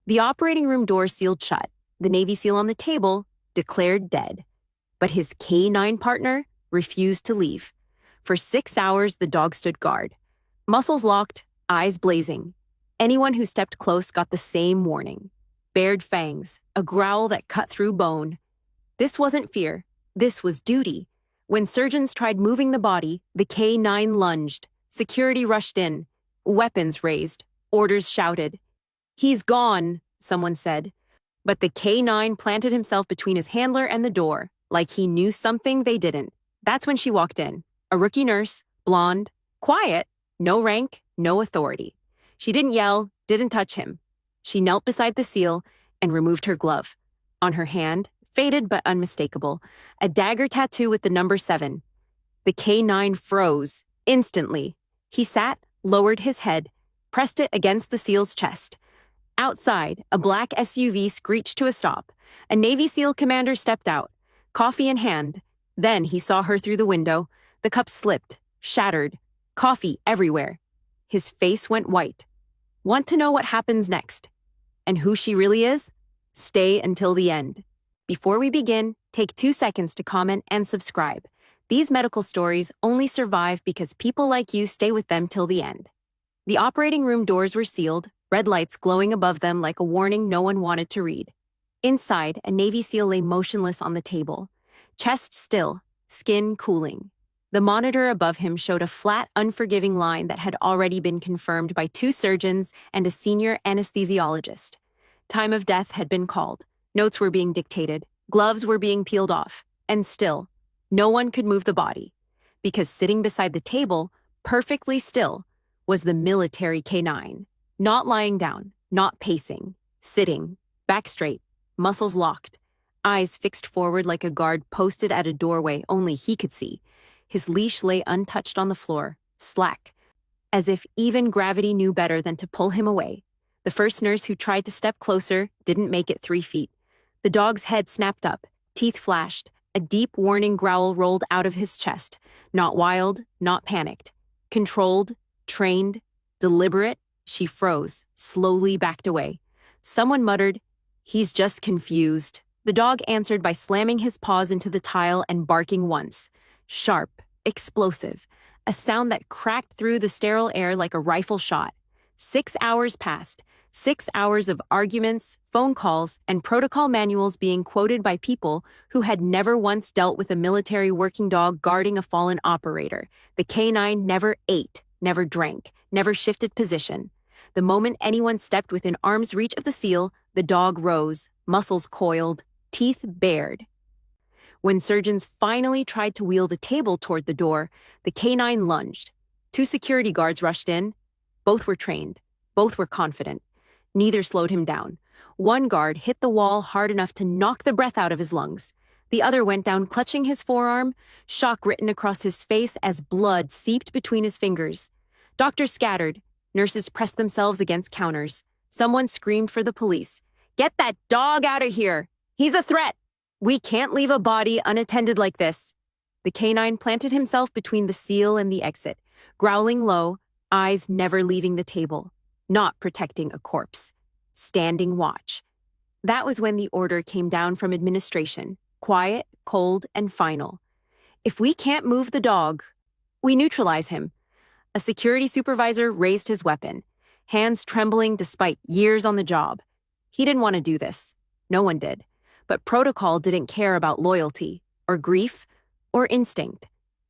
The operating room door sealed shut, the Navy SEAL on the table declared dead. But his K-9 partner refused to leave. For 6 hours, the dog stood guard. Muscles locked, eyes blazing. Anyone who stepped close got the same warning. Bared fangs, a growl that cut through bone. This wasn't fear. This was duty. When surgeons tried moving the body, the K-9 lunged. Security rushed in. Weapons raised. Orders shouted. "He's gone," someone said. But the K-9 planted himself between his handler and the door, like he knew something they didn't. That's when she walked in. A rookie nurse, blonde, quiet, no rank, no authority. She didn't yell, didn't touch him. She knelt beside the SEAL and removed her glove. On her hand, faded but unmistakable, a dagger tattoo with the number 7. The K-9 froze, instantly. He sat, lowered his head, pressed it against the SEAL's chest. Outside, a black SUV screeched to a stop. A Navy SEAL commander stepped out, coffee in hand. Then he saw her through the window. The cup slipped, shattered, coffee everywhere. His face went white. Want to know what happens next? And who she really is? Stay until the end. Before we begin, take 2 seconds to comment and subscribe. These medical stories only survive because people like you stay with them till the end. The operating room doors were sealed, red lights glowing above them like a warning no one wanted to read. Inside, a Navy SEAL lay motionless on the table, chest still, skin cooling. The monitor above him showed a flat, unforgiving line that had already been confirmed by 2 surgeons and a senior anesthesiologist. Time of death had been called. Notes were being dictated. Gloves were being peeled off. And still, no one could move the body. Because sitting beside the table, perfectly still, was the military K-9. Not lying down, not pacing, sitting, back straight, muscles locked, eyes fixed forward like a guard posted at a doorway only he could see. His leash lay untouched on the floor, slack, as if even gravity knew better than to pull him away. The first nurse who tried to step closer didn't make it 3 feet. The dog's head snapped up, teeth flashed, a deep warning growl rolled out of his chest. Not wild, not panicked. Controlled, trained, deliberate. She froze, slowly backed away. Someone muttered, "He's just confused." The dog answered by slamming his paws into the tile and barking once. Sharp, explosive, a sound that cracked through the sterile air like a rifle shot. 6 hours passed, 6 hours of arguments, phone calls, and protocol manuals being quoted by people who had never once dealt with a military working dog guarding a fallen operator. The K-9 never ate, never drank, never shifted position. The moment anyone stepped within arm's reach of the SEAL, the dog rose, muscles coiled, teeth bared. When surgeons finally tried to wheel the table toward the door, the K-9 lunged. 2 security guards rushed in. Both were trained. Both were confident. Neither slowed him down. One guard hit the wall hard enough to knock the breath out of his lungs. The other went down clutching his forearm, shock written across his face as blood seeped between his fingers. Doctors scattered. Nurses pressed themselves against counters. Someone screamed for the police. "Get that dog out of here! He's a threat! We can't leave a body unattended like this." The K-9 planted himself between the SEAL and the exit, growling low, eyes never leaving the table, not protecting a corpse, standing watch. That was when the order came down from administration, quiet, cold, and final. If we can't move the dog, we neutralize him. A security supervisor raised his weapon, hands trembling despite years on the job. He didn't want to do this. No one did. But protocol didn't care about loyalty, or grief, or instinct.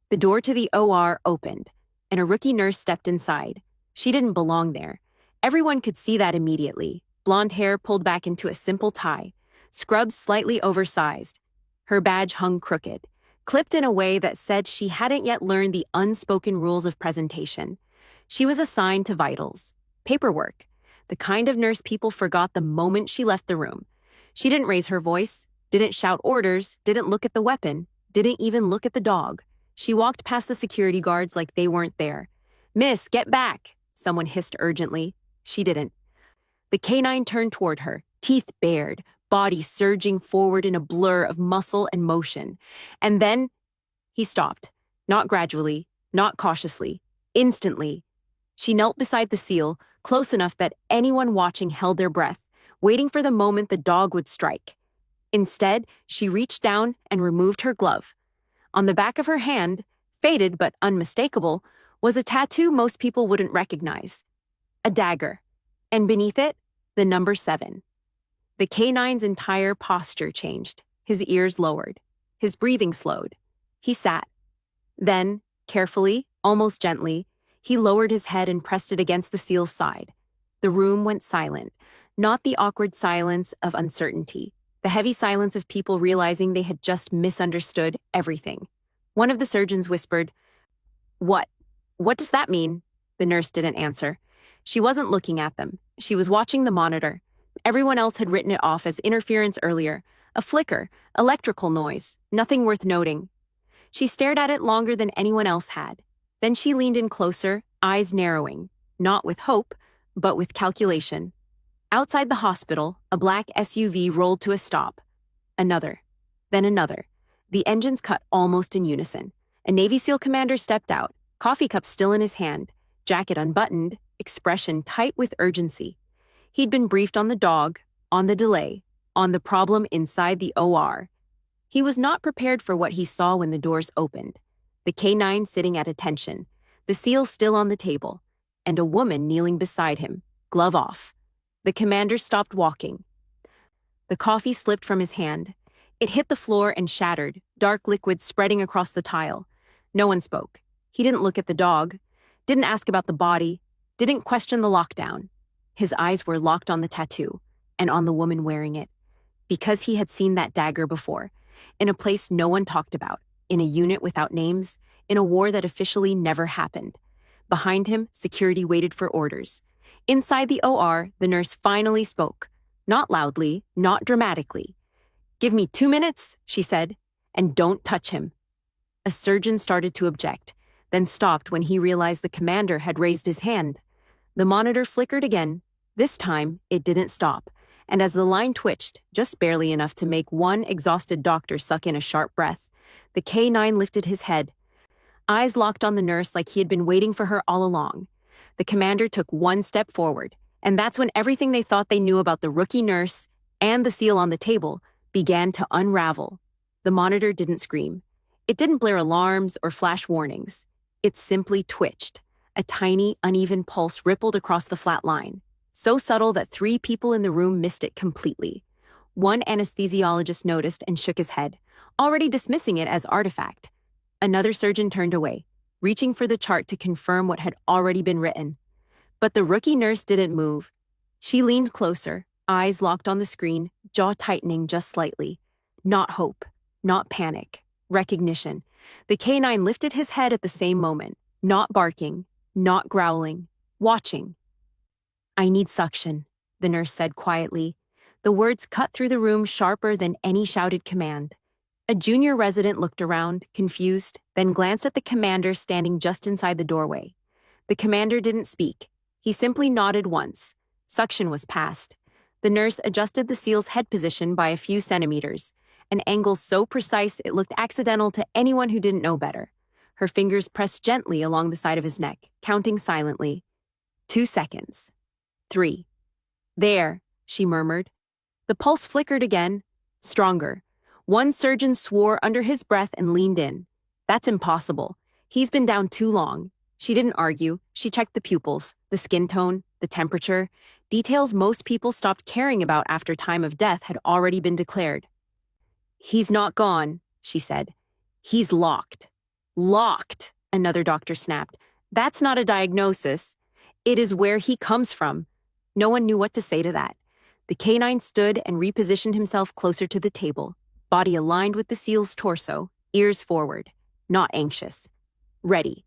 The door to the OR opened, and a rookie nurse stepped inside. She didn't belong there. Everyone could see that immediately. Blonde hair pulled back into a simple tie, scrubs slightly oversized. Her badge hung crooked, clipped in a way that said she hadn't yet learned the unspoken rules of presentation. She was assigned to vitals, paperwork, the kind of nurse people forgot the moment she left the room. She didn't raise her voice, didn't shout orders, didn't look at the weapon, didn't even look at the dog. She walked past the security guards like they weren't there. "Miss, get back," someone hissed urgently. She didn't. The K-9 turned toward her, teeth bared, body surging forward in a blur of muscle and motion. And then he stopped, not gradually, not cautiously, instantly. She knelt beside the SEAL, close enough that anyone watching held their breath, waiting for the moment the dog would strike. Instead, she reached down and removed her glove. On the back of her hand, faded but unmistakable, was a tattoo most people wouldn't recognize. A dagger. And beneath it, the number 7. The canine's entire posture changed. His ears lowered. His breathing slowed. He sat. Then, carefully, almost gently, he lowered his head and pressed it against the seal's side. The room went silent, not the awkward silence of uncertainty, the heavy silence of people realizing they had just misunderstood everything. One of the surgeons whispered, "What? What does that mean?" The nurse didn't answer. She wasn't looking at them. She was watching the monitor. Everyone else had written it off as interference earlier, a flicker, electrical noise, nothing worth noting. She stared at it longer than anyone else had. Then she leaned in closer, eyes narrowing, not with hope, but with calculation. Outside the hospital, a black SUV rolled to a stop. Another. Then another. The engines cut almost in unison. A Navy SEAL commander stepped out, coffee cup still in his hand, jacket unbuttoned, expression tight with urgency. He'd been briefed on the dog, on the delay, on the problem inside the OR. He was not prepared for what he saw when the doors opened. The K9 sitting at attention, the SEAL still on the table, and a woman kneeling beside him, glove off. The commander stopped walking. The coffee slipped from his hand. It hit the floor and shattered, dark liquid spreading across the tile. No one spoke. He didn't look at the dog, didn't ask about the body, didn't question the lockdown. His eyes were locked on the tattoo, and on the woman wearing it. Because he had seen that dagger before, in a place no one talked about, in a unit without names, in a war that officially never happened. Behind him, security waited for orders. Inside the OR, the nurse finally spoke. Not loudly, not dramatically. "Give me 2 minutes," she said, "and don't touch him." A surgeon started to object, then stopped when he realized the commander had raised his hand. The monitor flickered again. This time, it didn't stop, and as the line twitched, just barely enough to make one exhausted doctor suck in a sharp breath, the K9 lifted his head. Eyes locked on the nurse like he had been waiting for her all along. The commander took one step forward, and that's when everything they thought they knew about the rookie nurse and the SEAL on the table began to unravel. The monitor didn't scream. It didn't blare alarms or flash warnings. It simply twitched. A tiny, uneven pulse rippled across the flat line, so subtle that 3 people in the room missed it completely. One anesthesiologist noticed and shook his head, already dismissing it as artifact. Another surgeon turned away, reaching for the chart to confirm what had already been written. But the rookie nurse didn't move. She leaned closer, eyes locked on the screen, jaw tightening just slightly. Not hope, not panic, recognition. The K9 lifted his head at the same moment, not barking, not growling, watching. "I need suction," the nurse said quietly. The words cut through the room sharper than any shouted command. A junior resident looked around, confused, then glanced at the commander standing just inside the doorway. The commander didn't speak. He simply nodded once. Suction was passed. The nurse adjusted the SEAL's head position by a few centimeters, an angle so precise it looked accidental to anyone who didn't know better. Her fingers pressed gently along the side of his neck, counting silently. 2 seconds. 3. "There," she murmured. The pulse flickered again, stronger. One surgeon swore under his breath and leaned in. "That's impossible. He's been down too long." She didn't argue. She checked the pupils, the skin tone, the temperature, details most people stopped caring about after time of death had already been declared. "He's not gone," she said. "He's locked." "Locked," another doctor snapped. "That's not a diagnosis. It is where he comes from." No one knew what to say to that. The K9 stood and repositioned himself closer to the table, body aligned with the SEAL's torso, ears forward, not anxious. Ready.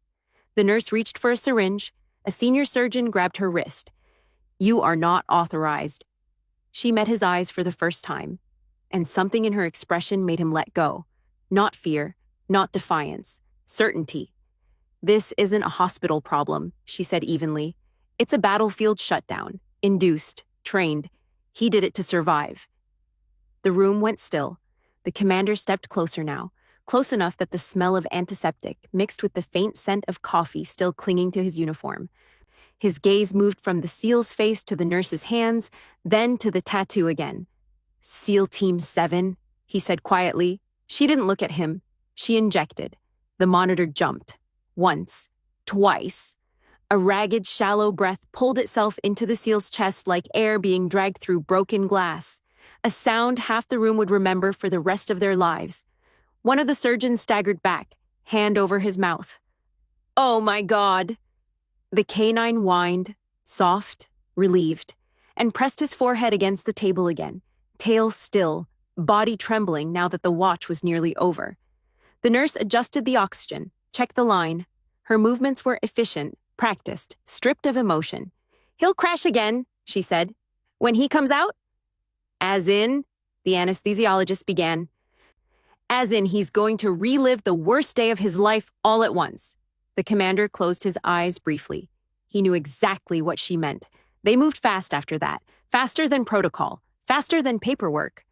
The nurse reached for a syringe. A senior surgeon grabbed her wrist. "You are not authorized." She met his eyes for the first time, and something in her expression made him let go. Not fear, not defiance, certainty. "This isn't a hospital problem," she said evenly. "It's a battlefield shutdown, induced, trained. He did it to survive." The room went still. The commander stepped closer now, close enough that the smell of antiseptic mixed with the faint scent of coffee still clinging to his uniform. His gaze moved from the SEAL's face to the nurse's hands, then to the tattoo again. "SEAL Team 7, he said quietly. She didn't look at him. She injected. The monitor jumped. Once. Twice. A ragged, shallow breath pulled itself into the SEAL's chest like air being dragged through broken glass. A sound half the room would remember for the rest of their lives. One of the surgeons staggered back, hand over his mouth. "Oh my God!" The canine whined, soft, relieved, and pressed his forehead against the table again, tail still, body trembling now that the watch was nearly over. The nurse adjusted the oxygen, checked the line. Her movements were efficient, practiced, stripped of emotion. "He'll crash again," she said. "When he comes out?" "As in," the anesthesiologist began. "As in he's going to relive the worst day of his life all at once." The commander closed his eyes briefly. He knew exactly what she meant. They moved fast after that, faster than protocol, faster than paperwork.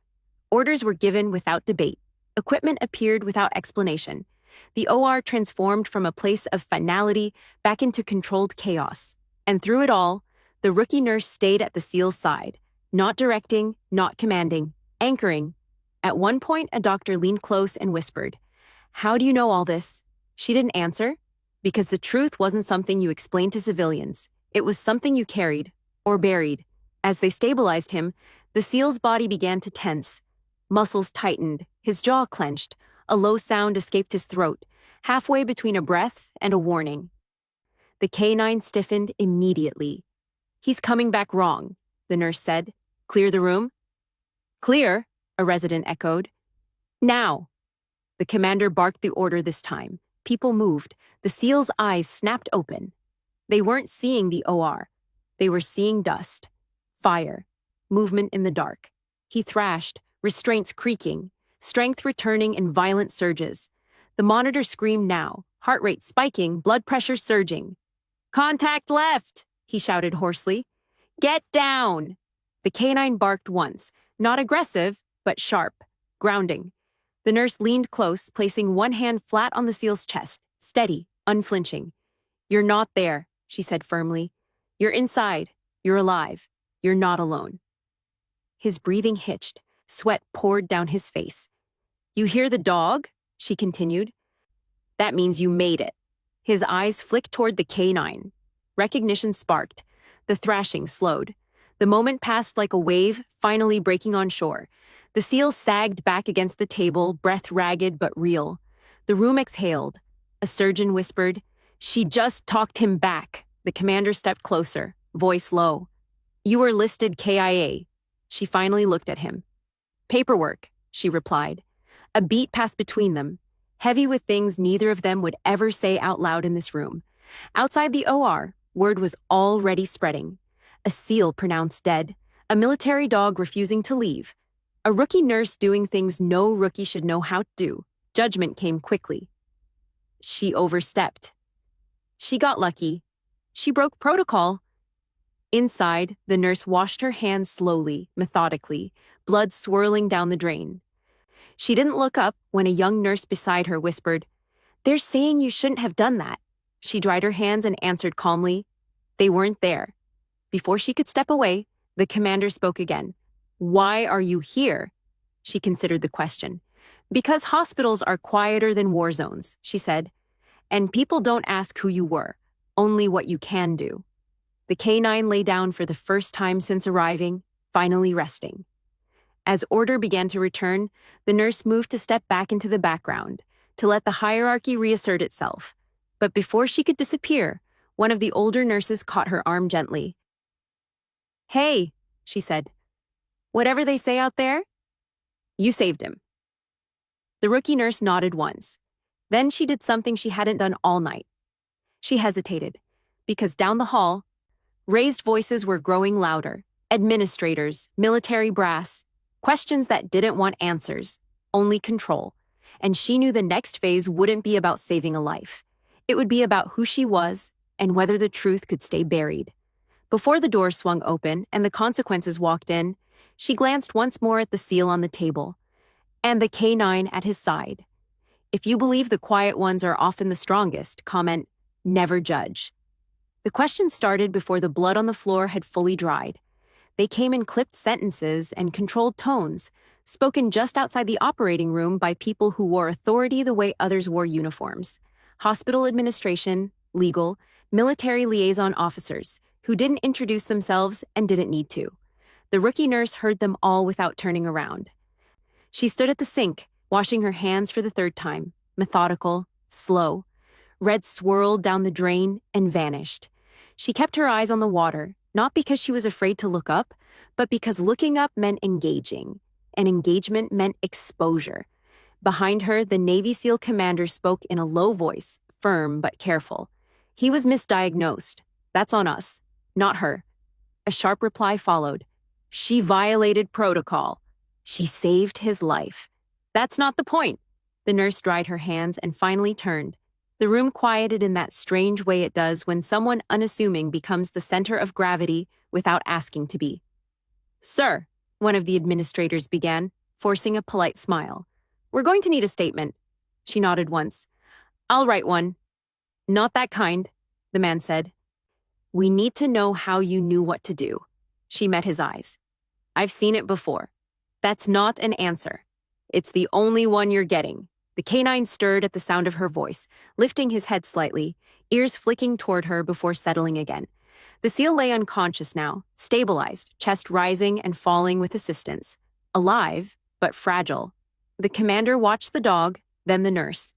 Orders were given without debate. Equipment appeared without explanation. The OR transformed from a place of finality back into controlled chaos. And through it all, the rookie nurse stayed at the SEAL's side, not directing, not commanding, anchoring. At one point, a doctor leaned close and whispered, "How do you know all this?" She didn't answer, because the truth wasn't something you explained to civilians. It was something you carried, or buried. As they stabilized him, the SEAL's body began to tense. Muscles tightened, his jaw clenched, a low sound escaped his throat, halfway between a breath and a warning. The canine stiffened immediately. "He's coming back wrong," the nurse said. "Clear the room?" "Clear," a resident echoed. "Now." The commander barked the order this time. People moved. The SEAL's eyes snapped open. They weren't seeing the OR. They were seeing dust, fire, movement in the dark. He thrashed, restraints creaking, strength returning in violent surges. The monitor screamed now, heart rate spiking, blood pressure surging. "Contact left," he shouted hoarsely. "Get down!" The canine barked once, not aggressive, but sharp, grounding. The nurse leaned close, placing one hand flat on the SEAL's chest, steady, unflinching. "You're not there," she said firmly. "You're inside. You're alive. You're not alone." His breathing hitched. Sweat poured down his face. "You hear the dog?" she continued. "That means you made it." His eyes flicked toward the canine. Recognition sparked. The thrashing slowed. The moment passed like a wave, finally breaking on shore. The SEAL sagged back against the table, breath ragged but real. The room exhaled. A surgeon whispered, "She just talked him back." The commander stepped closer, voice low. "You were listed KIA." She finally looked at him. "Paperwork," she replied. A beat passed between them, heavy with things neither of them would ever say out loud in this room. Outside the OR, word was already spreading. A SEAL pronounced dead, a military dog refusing to leave, a rookie nurse doing things no rookie should know how to do. Judgment came quickly. She overstepped. She got lucky. She broke protocol. Inside, the nurse washed her hands slowly, methodically, blood swirling down the drain. She didn't look up when a young nurse beside her whispered, "They're saying you shouldn't have done that." She dried her hands and answered calmly, "They weren't there." Before she could step away, the commander spoke again. "Why are you here?" She considered the question. "Because hospitals are quieter than war zones," she said. "And people don't ask who you were, only what you can do." The canine lay down for the first time since arriving, finally resting. As order began to return, the nurse moved to step back into the background, to let the hierarchy reassert itself. But before she could disappear, one of the older nurses caught her arm gently. "Hey," she said. "Whatever they say out there, you saved him." The rookie nurse nodded once. Then she did something she hadn't done all night. She hesitated, because down the hall, raised voices were growing louder. Administrators, military brass, questions that didn't want answers, only control. And she knew the next phase wouldn't be about saving a life. It would be about who she was and whether the truth could stay buried. Before the door swung open and the consequences walked in, she glanced once more at the SEAL on the table, and the canine at his side. If you believe the quiet ones are often the strongest, comment, "Never judge." The The questions started before the blood on the floor had fully dried. They came in clipped sentences and controlled tones, spoken just outside the operating room by people who wore authority the way others wore uniforms. Hospital administration, legal, military liaison officers, who didn't introduce themselves and didn't need to. The rookie nurse heard them all without turning around. She stood at the sink, washing her hands for the third time, methodical, slow. Red swirled down the drain and vanished. She kept her eyes on the water, not because she was afraid to look up, but because looking up meant engaging, and engagement meant exposure. Behind her, the Navy SEAL commander spoke in a low voice, firm but careful. He was misdiagnosed. That's on us, not her. A sharp reply followed. She violated protocol. She saved his life. That's not the point. The nurse dried her hands and finally turned. The room quieted in that strange way it does when someone unassuming becomes the center of gravity without asking to be. Sir, one of the administrators began, forcing a polite smile. We're going to need a statement. She nodded once. I'll write one. Not that kind, the man said. We need to know how you knew what to do. She met his eyes. I've seen it before. That's not an answer. It's the only one you're getting. The canine stirred at the sound of her voice, lifting his head slightly, ears flicking toward her before settling again. The SEAL lay unconscious now, stabilized, chest rising and falling with assistance. Alive, but fragile. The commander watched the dog, then the nurse.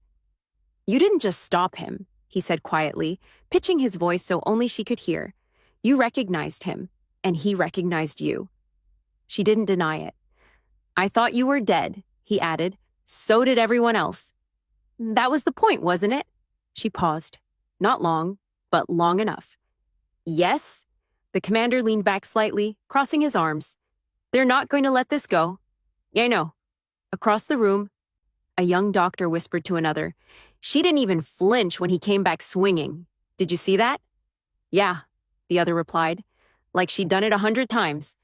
You didn't just stop him, he said quietly, pitching his voice so only she could hear. You recognized him, and he recognized you. She didn't deny it. I thought you were dead, he added. So did everyone else. That was the point, wasn't it? She paused. Not long, but long enough. Yes? The commander leaned back slightly, crossing his arms. They're not going to let this go. I know. Across the room, a young doctor whispered to another. She didn't even flinch when he came back swinging. Did you see that? Yeah, the other replied, like she'd done it 100 times.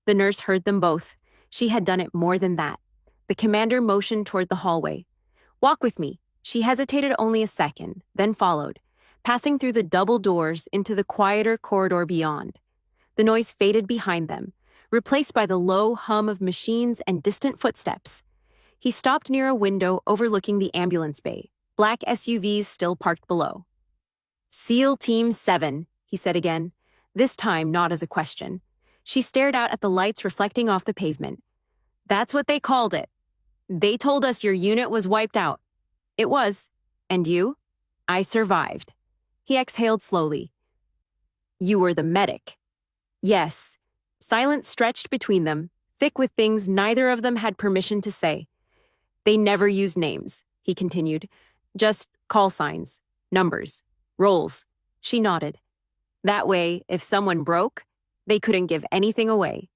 The nurse heard them both. She had done it more than that. The commander motioned toward the hallway. Walk with me. She hesitated only a second, then followed, passing through the double doors into the quieter corridor beyond. The noise faded behind them, replaced by the low hum of machines and distant footsteps. He stopped near a window overlooking the ambulance bay, black SUVs still parked below. SEAL Team 7, he said again, this time not as a question. She stared out at the lights reflecting off the pavement. That's what they called it. They told us your unit was wiped out. It was. And you? I survived. He exhaled slowly. You were the medic. Yes. Silence stretched between them, thick with things neither of them had permission to say. They never used names, he continued. Just call signs, numbers, roles. She nodded. That way, if someone broke, they couldn't give anything away.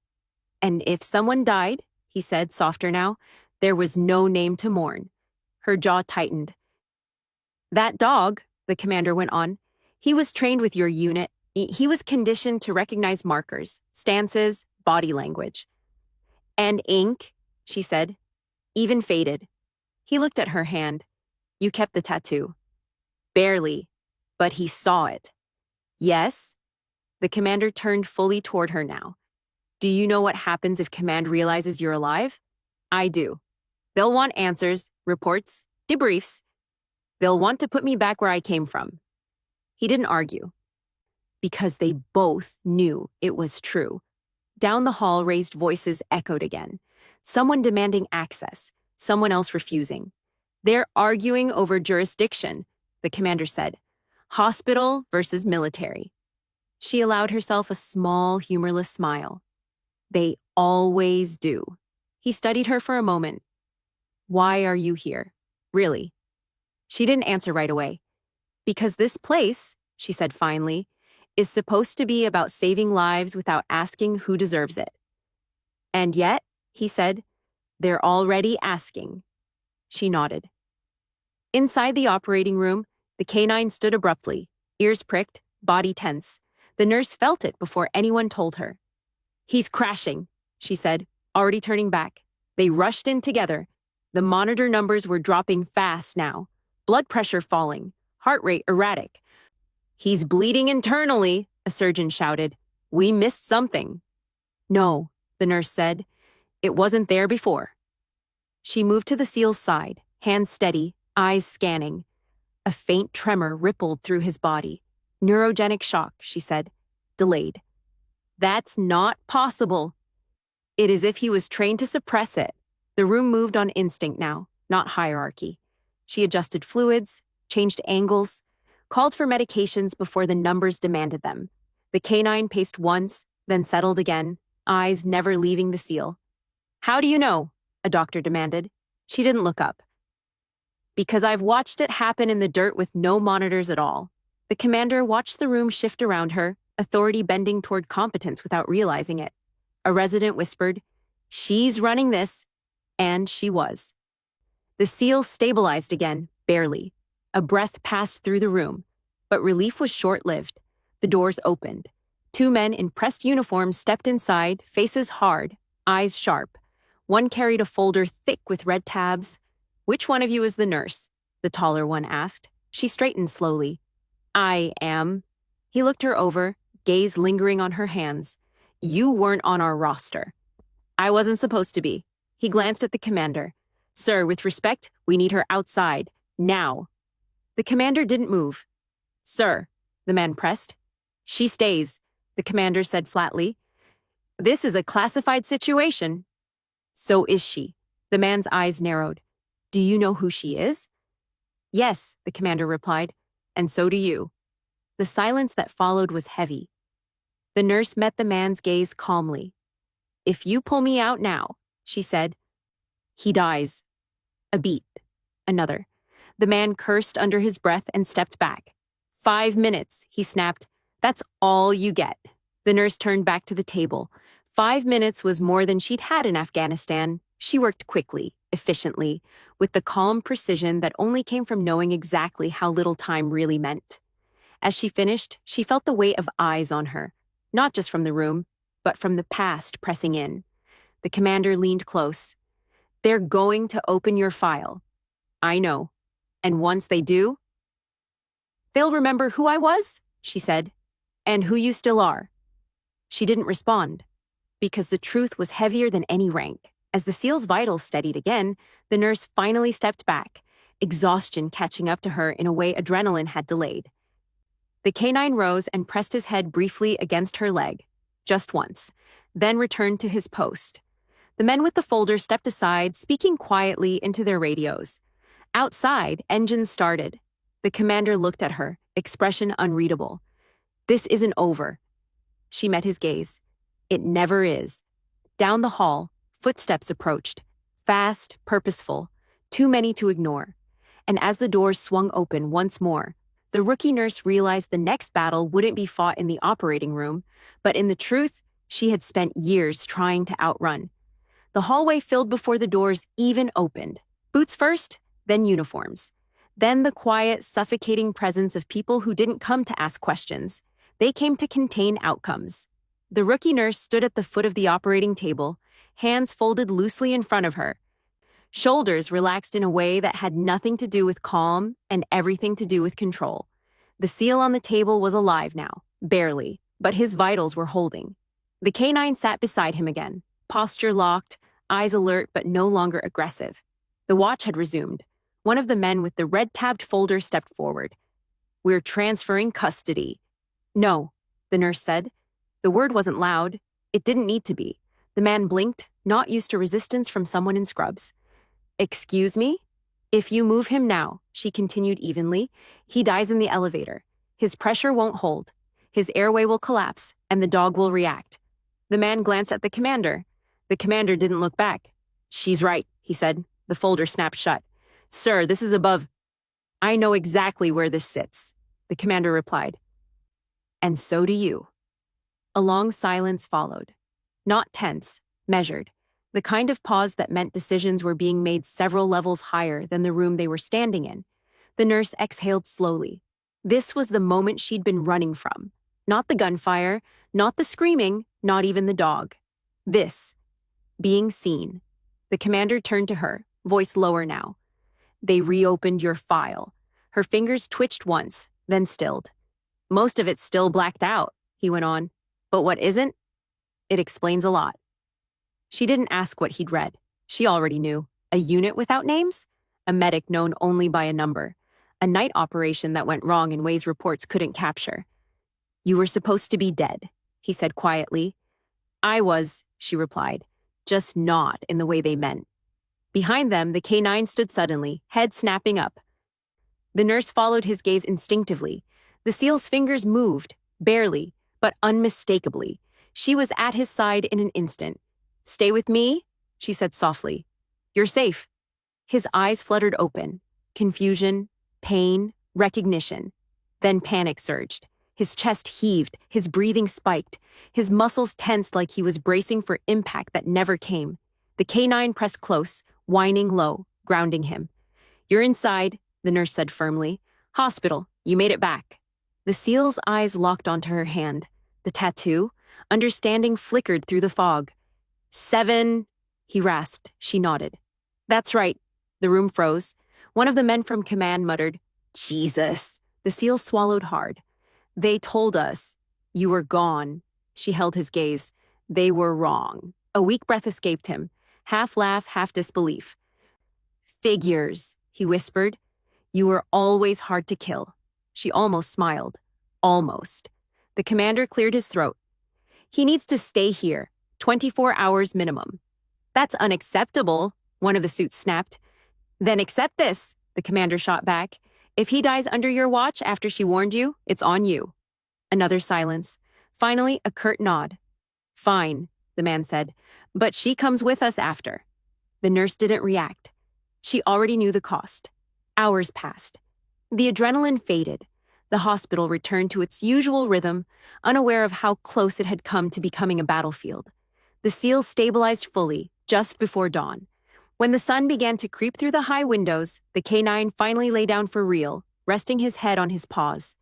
And if someone died, he said, softer now, there was no name to mourn. Her jaw tightened. That dog, the commander went on, he was trained with your unit. He was conditioned to recognize markers, stances, body language. And ink, she said, even faded. He looked at her hand. You kept the tattoo. Barely, but he saw it. Yes? The commander turned fully toward her now. Do you know what happens if command realizes you're alive? I do. They'll want answers, reports, debriefs. They'll want to put me back where I came from. He didn't argue. Because they both knew it was true. Down the hall, raised voices echoed again. Someone demanding access, someone else refusing. They're arguing over jurisdiction, the commander said. Hospital versus military. She allowed herself a small, humorless smile. They always do. He studied her for a moment. Why are you here? Really? She didn't answer right away. Because this place, she said finally, is supposed to be about saving lives without asking who deserves it. And yet, he said, they're already asking. She nodded. Inside the operating room, the canine stood abruptly, ears pricked, body tense. The nurse felt it before anyone told her. He's crashing, she said, already turning back. They rushed in together. The monitor numbers were dropping fast now, blood pressure falling, heart rate erratic. He's bleeding internally, a surgeon shouted. We missed something. No, the nurse said. It wasn't there before. She moved to the SEAL's side, hands steady, eyes scanning. A faint tremor rippled through his body. Neurogenic shock, she said. Delayed. That's not possible. It is as if he was trained to suppress it. The room moved on instinct now, not hierarchy. She adjusted fluids, changed angles, called for medications before the numbers demanded them. The canine paced once, then settled again, eyes never leaving the SEAL. How do you know? A doctor demanded. She didn't look up. Because I've watched it happen in the dirt with no monitors at all. The commander watched the room shift around her, authority bending toward competence without realizing it. A resident whispered, She's running this. And she was. The SEAL stabilized again, barely. A breath passed through the room, but relief was short-lived. The doors opened. Two men in pressed uniforms stepped inside, faces hard, eyes sharp. One carried a folder thick with red tabs. Which one of you is the nurse? The taller one asked. She straightened slowly. I am. He looked her over, gaze lingering on her hands. You weren't on our roster. I wasn't supposed to be. He glanced at the commander. Sir, with respect, we need her outside. Now. The commander didn't move. Sir, the man pressed. She stays, the commander said flatly. This is a classified situation. So is she. The man's eyes narrowed. Do you know who she is? Yes, the commander replied. And so do you. The silence that followed was heavy. The nurse met the man's gaze calmly. If you pull me out now, she said, he dies. A beat. Another. The man cursed under his breath and stepped back. 5 minutes, he snapped. That's all you get. The nurse turned back to the table. 5 minutes was more than she'd had in Afghanistan. She worked quickly, efficiently, with the calm precision that only came from knowing exactly how little time really meant. As she finished, she felt the weight of eyes on her, not just from the room, but from the past pressing in. The commander leaned close. They're going to open your file. I know. And once they do, they'll remember who I was, she said, and who you still are. She didn't respond, because the truth was heavier than any rank. As the SEAL's vitals steadied again, the nurse finally stepped back, exhaustion catching up to her in a way adrenaline had delayed. The canine rose and pressed his head briefly against her leg, just once, then returned to his post. The men with the folder stepped aside, speaking quietly into their radios. Outside, engines started. The commander looked at her, expression unreadable. This isn't over. She met his gaze. It never is. Down the hall, footsteps approached. Fast, purposeful, too many to ignore. And as the doors swung open once more, the rookie nurse realized the next battle wouldn't be fought in the operating room, but in the truth she had spent years trying to outrun. The hallway filled before the doors even opened. Boots first, then uniforms. Then the quiet, suffocating presence of people who didn't come to ask questions. They came to contain outcomes. The rookie nurse stood at the foot of the operating table, hands folded loosely in front of her. Shoulders relaxed in a way that had nothing to do with calm and everything to do with control. The SEAL on the table was alive now, barely, but his vitals were holding. The canine sat beside him again, posture locked, eyes alert but no longer aggressive. The watch had resumed. One of the men with the red-tabbed folder stepped forward. We're transferring custody. No, the nurse said. The word wasn't loud. It didn't need to be. The man blinked, not used to resistance from someone in scrubs. Excuse me? If you move him now, she continued evenly, he dies in the elevator. His pressure won't hold. His airway will collapse, and the dog will react. The man glanced at the commander. The commander didn't look back. She's right, he said. The folder snapped shut. Sir, this is above. I know exactly where this sits, the commander replied. And so do you. A long silence followed. Not tense, measured. The kind of pause that meant decisions were being made several levels higher than the room they were standing in. The nurse exhaled slowly. This was the moment she'd been running from. Not the gunfire, not the screaming, not even the dog. This. Being seen. The commander turned to her, voice lower now. They reopened your file. Her fingers twitched once, then stilled. Most of it's still blacked out, he went on. But what isn't? It explains a lot. She didn't ask what he'd read. She already knew. A unit without names? A medic known only by a number. A night operation that went wrong in ways reports couldn't capture. You were supposed to be dead, he said quietly. I was, she replied, just not in the way they meant. Behind them, the K9 stood suddenly, head snapping up. The nurse followed his gaze instinctively. The SEAL's fingers moved, barely, but unmistakably. She was at his side in an instant. Stay with me, she said softly. You're safe. His eyes fluttered open. Confusion, pain, recognition. Then panic surged. His chest heaved, his breathing spiked, his muscles tensed like he was bracing for impact that never came. The K9 pressed close, whining low, grounding him. You're inside, the nurse said firmly. Hospital, you made it back. The SEAL's eyes locked onto her hand. The tattoo, understanding flickered through the fog. 7, he rasped. She nodded. That's right. The room froze. One of the men from command muttered, Jesus. The SEAL swallowed hard. They told us. You were gone. She held his gaze. They were wrong. A weak breath escaped him. Half laugh, half disbelief. Figures, he whispered. You were always hard to kill. She almost smiled. Almost. The commander cleared his throat. He needs to stay here. 24 hours minimum. That's unacceptable, one of the suits snapped. Then accept this, the commander shot back. If he dies under your watch after she warned you, it's on you. Another silence. Finally, a curt nod. Fine, the man said, but she comes with us after. The nurse didn't react. She already knew the cost. Hours passed. The adrenaline faded. The hospital returned to its usual rhythm, unaware of how close it had come to becoming a battlefield. The SEAL stabilized fully, just before dawn. When the sun began to creep through the high windows, the K9 finally lay down for real, resting his head on his paws.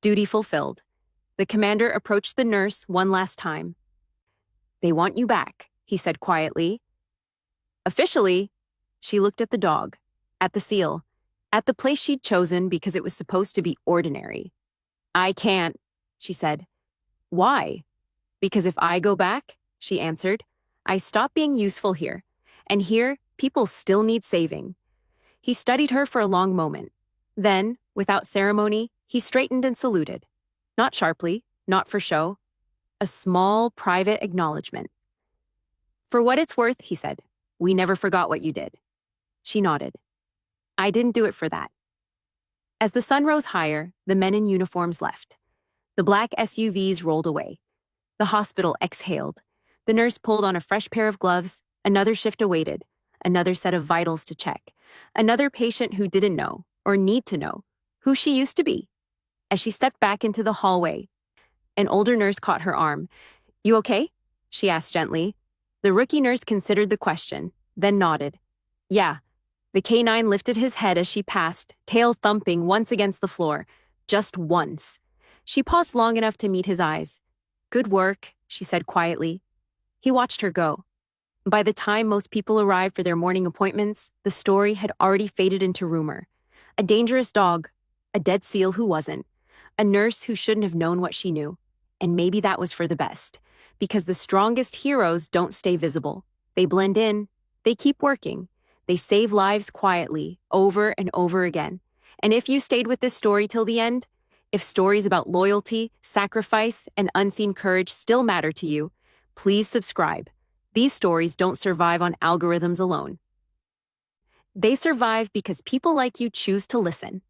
Duty fulfilled. The commander approached the nurse one last time. They want you back, he said quietly. Officially, she looked at the dog, at the SEAL, at the place she'd chosen because it was supposed to be ordinary. I can't, she said. Why? Because if I go back, she answered, I stop being useful here. And here, people still need saving. He studied her for a long moment. Then, without ceremony, he straightened and saluted. Not sharply, not for show. A small, private acknowledgement. For what it's worth, he said, we never forgot what you did. She nodded. I didn't do it for that. As the sun rose higher, the men in uniforms left. The black SUVs rolled away. The hospital exhaled. The nurse pulled on a fresh pair of gloves. Another shift awaited. Another set of vitals to check. Another patient who didn't know, or need to know, who she used to be. As she stepped back into the hallway, an older nurse caught her arm. You okay? She asked gently. The rookie nurse considered the question, then nodded. Yeah. The K9 lifted his head as she passed, tail thumping once against the floor. Just once. She paused long enough to meet his eyes. Good work, she said quietly. He watched her go. By the time most people arrived for their morning appointments, the story had already faded into rumor. A dangerous dog, a dead SEAL who wasn't, a nurse who shouldn't have known what she knew. And maybe that was for the best, because the strongest heroes don't stay visible. They blend in, they keep working, they save lives quietly, over and over again. And if you stayed with this story till the end, if stories about loyalty, sacrifice, and unseen courage still matter to you, please subscribe. These stories don't survive on algorithms alone. They survive because people like you choose to listen.